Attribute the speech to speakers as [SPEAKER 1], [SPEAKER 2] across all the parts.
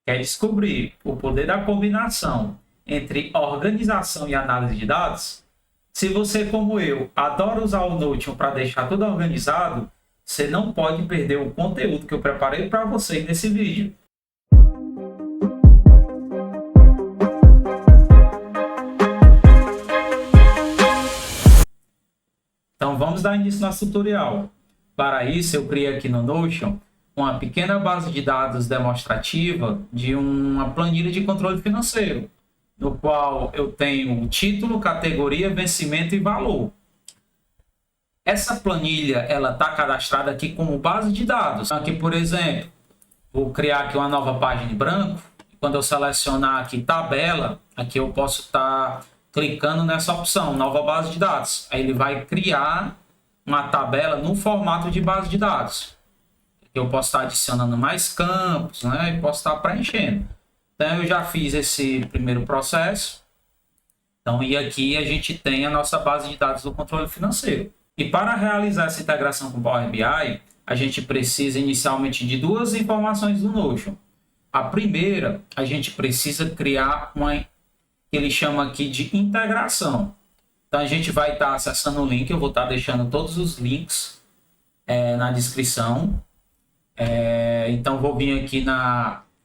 [SPEAKER 1] quer descobrir o poder da combinação entre organização e análise de dados? Se você, como eu, adora usar o Notion para deixar tudo organizado, você não pode perder o conteúdo que eu preparei para vocês nesse vídeo. Então vamos dar início no nosso tutorial. Para isso, eu criei aqui no Notion uma pequena base de dados demonstrativa de uma planilha de controle financeiro, no qual eu tenho o título, categoria, vencimento e valor. Essa planilha ela está cadastrada aqui como base de dados. Aqui, por exemplo, vou criar aqui uma nova página em branco. Quando eu selecionar aqui tabela, aqui eu posso estar clicando nessa opção, nova base de dados. Aí ele vai criar uma tabela no formato de base de dados. Eu posso estar adicionando mais campos, né? E posso estar preenchendo. Então eu já fiz esse primeiro processo. Então, e aqui a gente tem a nossa base de dados do controle financeiro. E para realizar essa integração com o Power BI, a gente precisa inicialmente de duas informações do Notion. A primeira, a gente precisa criar uma que ele chama aqui de integração. Então a gente vai estar acessando o link, eu vou estar deixando todos os links na descrição. Então vou vir aqui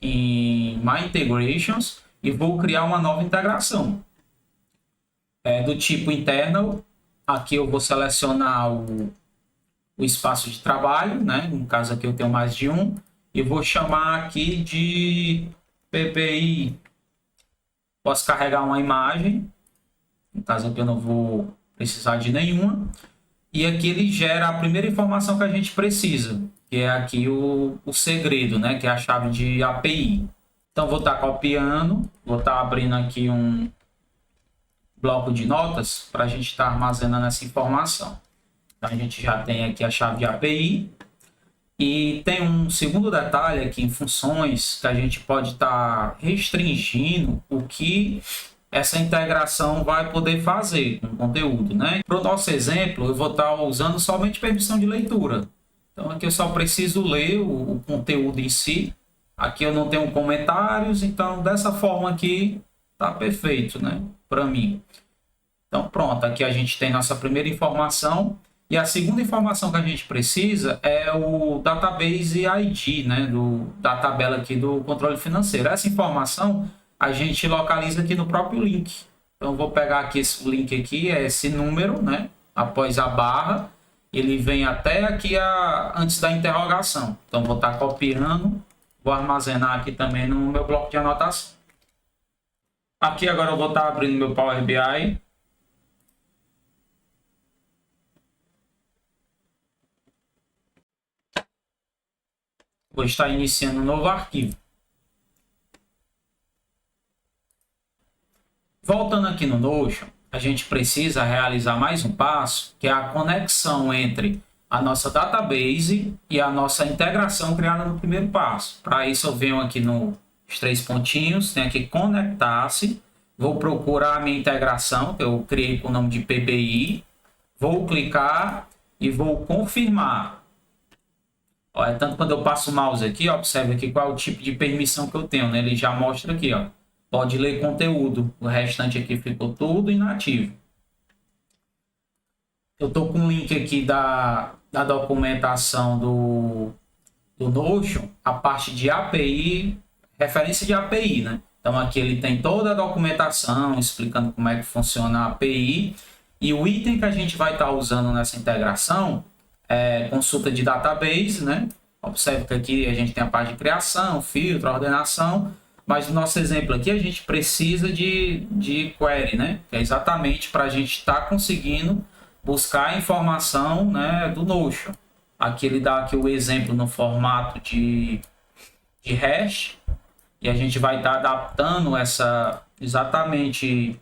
[SPEAKER 1] em My Integrations e vou criar uma nova integração. Do tipo internal, aqui eu vou selecionar o espaço de trabalho, né? No caso aqui eu tenho mais de um, e vou chamar aqui de PPI. Posso carregar uma imagem, no caso aqui eu não vou precisar de nenhuma. E aqui ele gera a primeira informação que a gente precisa, que é aqui o segredo, né? Que é a chave de API. Então vou estar copiando, vou estar abrindo aqui um bloco de notas para a gente estar armazenando essa informação. Então a gente já tem aqui a chave de API. E tem um segundo detalhe aqui em funções que a gente pode estar restringindo o que essa integração vai poder fazer com o conteúdo, né? Para o nosso exemplo, eu vou estar usando somente permissão de leitura. Então aqui eu só preciso ler o conteúdo em si. Aqui eu não tenho comentários, então dessa forma aqui tá perfeito, né? Para mim. Então pronto, aqui a gente tem nossa primeira informação. E a segunda informação que a gente precisa é o Database ID, né, da tabela aqui do controle financeiro. Essa informação a gente localiza aqui no próprio link. Então, eu vou pegar aqui esse link aqui, é esse número, né, após a barra, ele vem até aqui antes da interrogação. Então, vou estar copiando, vou armazenar aqui também no meu bloco de anotação. Aqui agora eu vou estar abrindo meu Power BI. Vou estar iniciando um novo arquivo. Voltando aqui no Notion, a gente precisa realizar mais um passo, que é a conexão entre a nossa database e a nossa integração criada no primeiro passo. Para isso eu venho aqui nos três pontinhos, tem aqui conectar-se, vou procurar a minha integração, que eu criei com o nome de PBI, vou clicar e vou confirmar. Olha, tanto quando eu passo o mouse aqui, observe aqui qual é o tipo de permissão que eu tenho, né? Ele já mostra aqui, ó, pode ler conteúdo. O restante aqui ficou tudo inativo. Eu estou com o link aqui da documentação do Notion, a parte de API, referência de API, né? Então aqui ele tem toda a documentação explicando como é que funciona a API. E o item que a gente vai estar usando nessa integração consulta de database, né? Observe que aqui a gente tem a parte de criação, filtro, ordenação, mas no nosso exemplo aqui a gente precisa de query, né? Que é exatamente para a gente estar conseguindo buscar a informação, né, do Notion. Aqui ele dá aqui o exemplo no formato de hash e a gente vai estar adaptando exatamente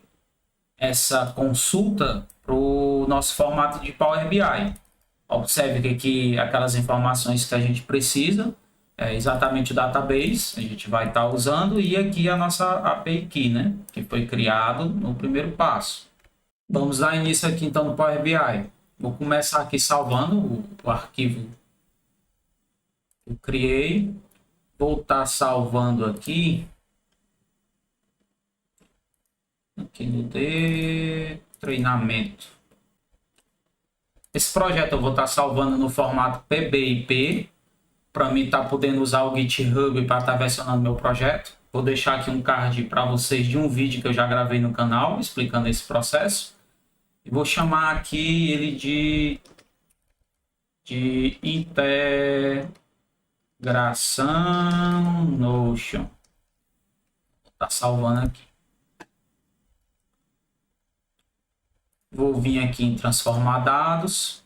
[SPEAKER 1] essa consulta para o nosso formato de Power BI. Observe que aqui aquelas informações que a gente precisa, exatamente o database, a gente vai estar usando, e aqui a nossa API Key, né, que foi criado no primeiro passo. Vamos dar início aqui então no Power BI. Vou começar aqui salvando o arquivo que eu criei. Vou estar salvando aqui. Aqui no de treinamento. Esse projeto eu vou estar salvando no formato PBIP, para mim estar podendo usar o GitHub para estar versionando meu projeto. Vou deixar aqui um card para vocês de um vídeo que eu já gravei no canal explicando esse processo. E vou chamar aqui ele de integração Notion. Tá salvando aqui. Vou vir aqui em transformar dados.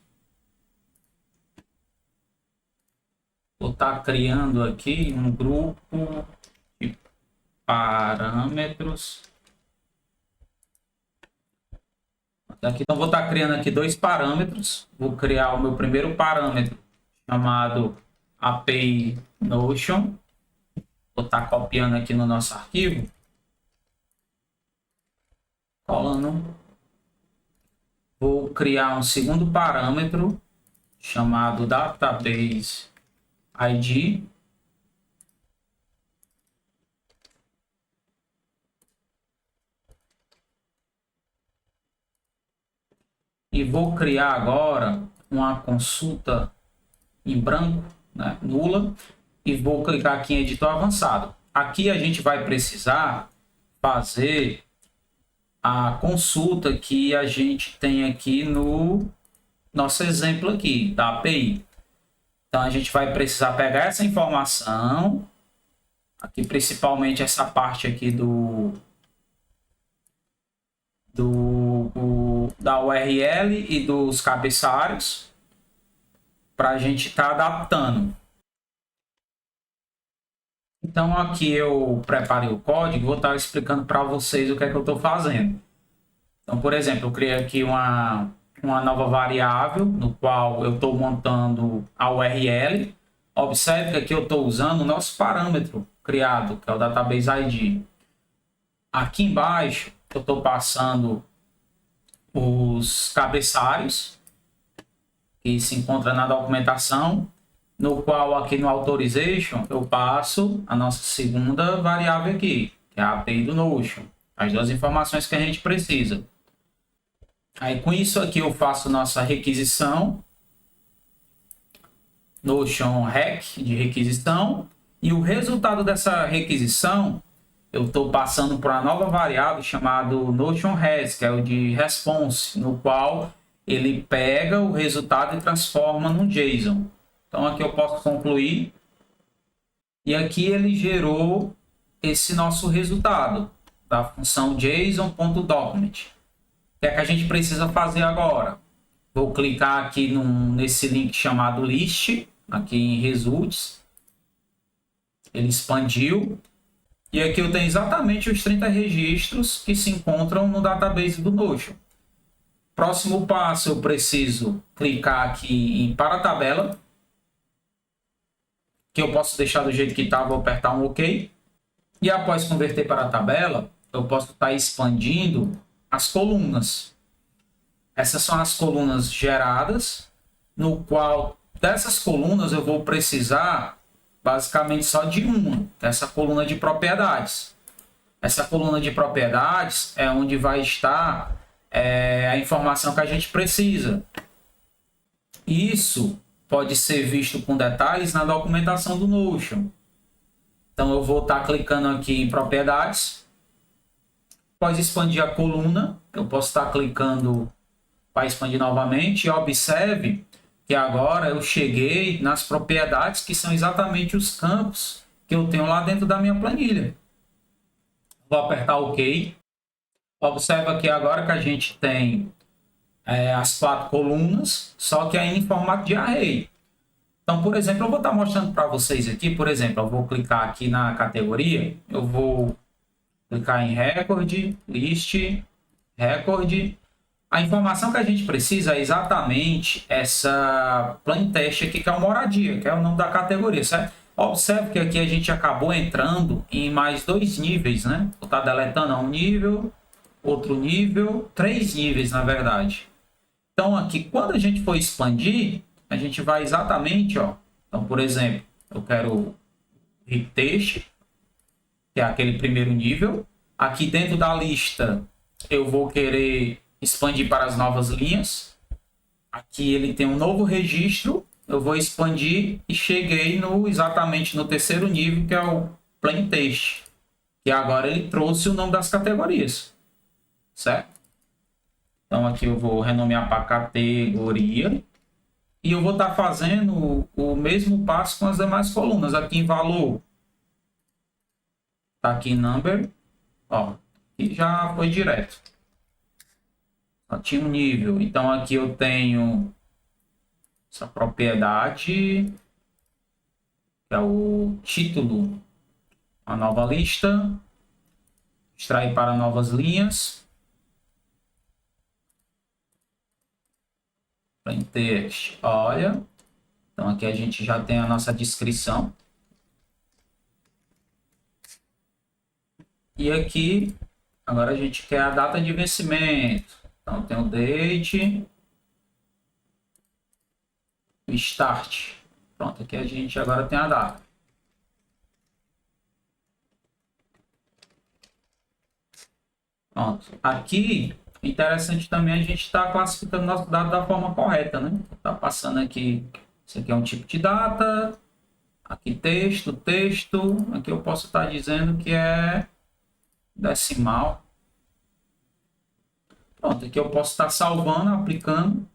[SPEAKER 1] Vou estar criando aqui um grupo de parâmetros. Então, vou estar criando aqui dois parâmetros. Vou criar o meu primeiro parâmetro, chamado API Notion. Vou estar copiando aqui no nosso arquivo. Colando. Vou criar um segundo parâmetro, chamado Database ID. E vou criar agora uma consulta em branco, né, nula, e vou clicar aqui em editor avançado. Aqui a gente vai precisar fazer a consulta que a gente tem aqui no nosso exemplo aqui da API. Então a gente vai precisar pegar essa informação, aqui principalmente essa parte aqui da URL e dos cabeçalhos, para a gente estar adaptando. Então aqui eu preparei o código e vou estar explicando para vocês o que é que eu estou fazendo. Então, por exemplo, eu criei aqui uma nova variável no qual eu estou montando a URL. Observe que aqui eu estou usando o nosso parâmetro criado, que é o Database ID. Aqui embaixo eu estou passando os cabeçalhos que se encontra na documentação, no qual aqui no Authorization eu passo a nossa segunda variável aqui, que é a API do Notion, as duas informações que a gente precisa. Aí com isso aqui eu faço nossa requisição, Notion Rec de requisição, e o resultado dessa requisição eu estou passando para uma nova variável chamada Notion Res, que é o de response, no qual ele pega o resultado e transforma num JSON. Então aqui eu posso concluir. E aqui ele gerou esse nosso resultado da função JSON.document. O que é que a gente precisa fazer agora? Vou clicar aqui nesse link chamado list, aqui em results. Ele expandiu. E aqui eu tenho exatamente os 30 registros que se encontram no database do Notion. Próximo passo, eu preciso clicar aqui em para a tabela, que eu posso deixar do jeito que está, vou apertar um OK. E após converter para a tabela, eu posso estar expandindo as colunas. Essas são as colunas geradas, no qual dessas colunas eu vou precisar basicamente só de uma, essa coluna de propriedades. Essa coluna de propriedades é onde vai estar a informação que a gente precisa. Isso pode ser visto com detalhes na documentação do Notion. Então eu vou estar clicando aqui em propriedades. Após expandir a coluna, eu posso estar clicando para expandir novamente. E observe que agora eu cheguei nas propriedades, que são exatamente os campos que eu tenho lá dentro da minha planilha. Vou apertar OK. Observa que agora que a gente tem as 4 colunas, só que ainda em formato de array. Então, por exemplo, eu vou estar mostrando para vocês aqui, por exemplo, eu vou clicar aqui na categoria, eu vou clicar em Record, List, Record. A informação que a gente precisa é exatamente essa plain test aqui, que é uma moradia, que é o nome da categoria, certo? Observe que aqui a gente acabou entrando em mais 2 níveis, né? Vou estar deletando um nível, outro nível, 3 níveis, na verdade. Então, aqui, quando a gente for expandir, a gente vai exatamente, ó. Então, por exemplo, eu quero RIP Texto, que é aquele primeiro nível. Aqui dentro da lista eu vou querer expandir para as novas linhas. Aqui ele tem um novo registro, eu vou expandir e cheguei exatamente no terceiro nível, que é o Plain Text, que agora ele trouxe o nome das categorias, certo? Então aqui eu vou renomear para categoria e eu vou estar fazendo o mesmo passo com as demais colunas. Aqui em valor, tá aqui em number, ó, e já foi direto. Só tinha um nível, então aqui eu tenho essa propriedade, que é o título, a nova lista, extrair para novas linhas, plain text, olha, então aqui a gente já tem a nossa descrição. E aqui, agora a gente quer a data de vencimento, então tem o date, o start, pronto, aqui a gente agora tem a data. Pronto. Aqui, interessante também a gente estar classificando nosso dado da forma correta, né? Tá passando aqui, isso aqui é um tipo de data, aqui texto, aqui eu posso estar dizendo que é decimal. Pronto, aqui eu posso estar salvando, aplicando.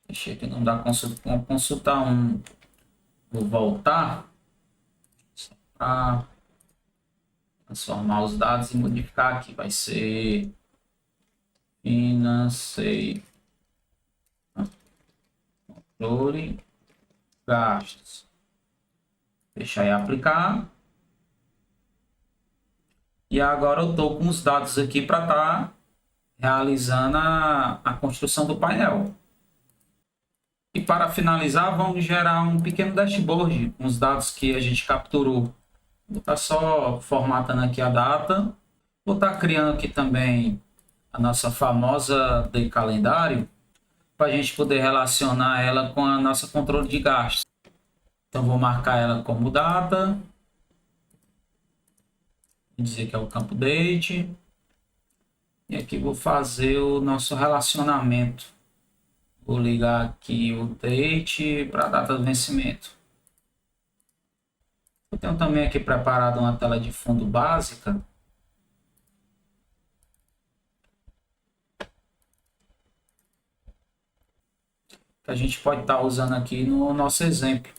[SPEAKER 1] Deixa aqui não dá consultar um. Vou voltar para transformar os dados e modificar aqui. Vai ser financeiro, controle, gastos. Deixar aí aplicar. E agora eu estou com os dados aqui para estar realizando a construção do painel. E para finalizar, vamos gerar um pequeno dashboard com os dados que a gente capturou. Vou estar só formatando aqui a data. Vou estar criando aqui também a nossa famosa de calendário para a gente poder relacionar ela com a nossa controle de gastos. Então vou marcar ela como data. Vou dizer que é o campo date. E aqui vou fazer o nosso relacionamento. Vou ligar aqui o date para a data do vencimento. Eu tenho também aqui preparado uma tela de fundo básica. Que a gente pode estar usando aqui no nosso exemplo.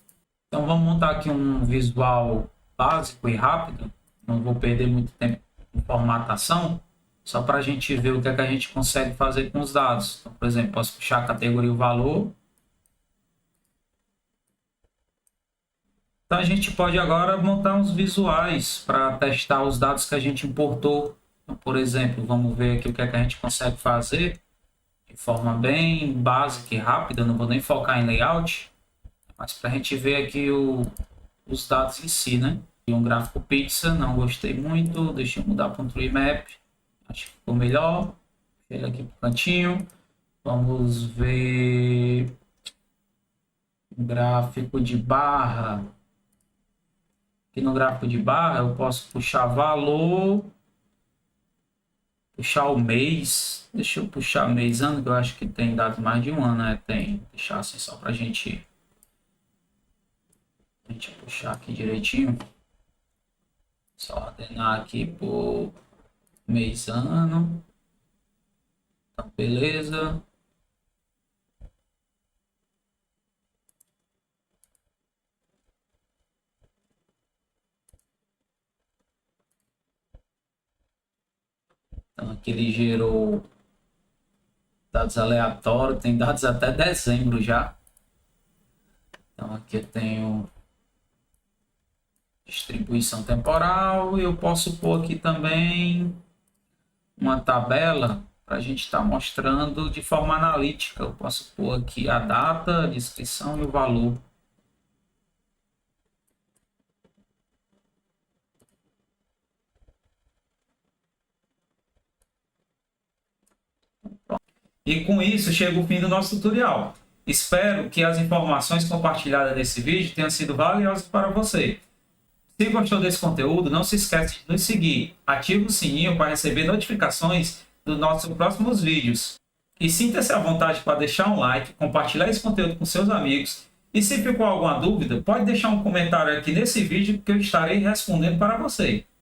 [SPEAKER 1] Então vamos montar aqui um visual básico e rápido. Não vou perder muito tempo em formatação. Só para a gente ver o que é que a gente consegue fazer com os dados. Então, por exemplo, posso puxar a categoria e o valor. Então a gente pode agora montar uns visuais para testar os dados que a gente importou. Então, por exemplo, vamos ver aqui o que é que a gente consegue fazer de forma bem básica e rápida. Não vou nem focar em layout, mas para a gente ver aqui os dados em si, né? E um gráfico pizza, não gostei muito. Deixa eu mudar para um tree map. Acho que ficou melhor. Chega aqui para o cantinho. Vamos ver um gráfico de barra. Aqui no gráfico de barra eu posso puxar valor, puxar o mês. Deixa eu puxar mês, ano, que eu acho que tem dados mais de um ano, né? Tem. Deixar assim só para a gente puxar aqui direitinho. Só ordenar aqui por mês, ano. Então, beleza. Então, aqui ele gerou dados aleatórios, tem dados até dezembro já. Então, aqui eu tenho distribuição temporal e eu posso pôr aqui também uma tabela para a gente estar mostrando de forma analítica. Eu posso pôr aqui a data, a descrição e o valor. E com isso chega o fim do nosso tutorial. Espero que as informações compartilhadas nesse vídeo tenham sido valiosas para você. Se gostou desse conteúdo, não se esqueça de nos seguir, ative o sininho para receber notificações dos nossos próximos vídeos. E sinta-se à vontade para deixar um like, compartilhar esse conteúdo com seus amigos. E se ficou alguma dúvida, pode deixar um comentário aqui nesse vídeo que eu estarei respondendo para você.